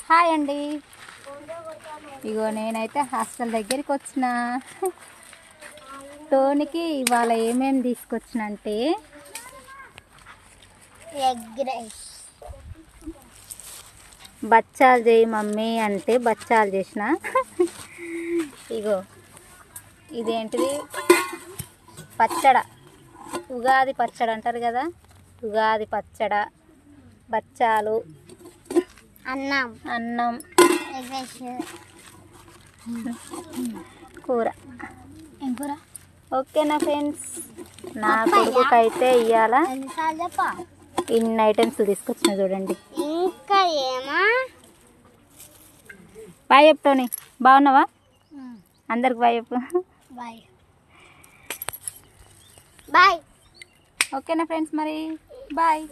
Hi అండి. ఇగో నేనైతే hostel దగ్గరికి వచ్చిన. టోనికి ఇవాళ ఏమేమి తీసుకొచ్చిన అంటే ఎగ్ రైస్, బచ్చాలు చేయి మమ్మీ అంటే బచ్చాలు చేసిన. ఇగో ఇదేంటిది, పచ్చడ, ఉగాది పచ్చడి అంటారు కదా, ఉగాది పచ్చడ, బచ్చాలు, అన్నం, ఎగ్ రైస్, కూర. కూర. ఓకేనా ఫ్రెండ్స్, నా కొడుకుకైతే ఇయ్యాల ఎన్నిసార్లు చెప్పా? ఇన్ని ఐటమ్స్ తీసుకొచ్చిన చూడండి. ఇంకా ఏమా? బాయ్ చెప్తాని. బాగున్నావా? అందరికి బాయ్ చెప్పు. Bye bye. ఓకేనా ఫ్రెండ్స్, మరి బాయ్.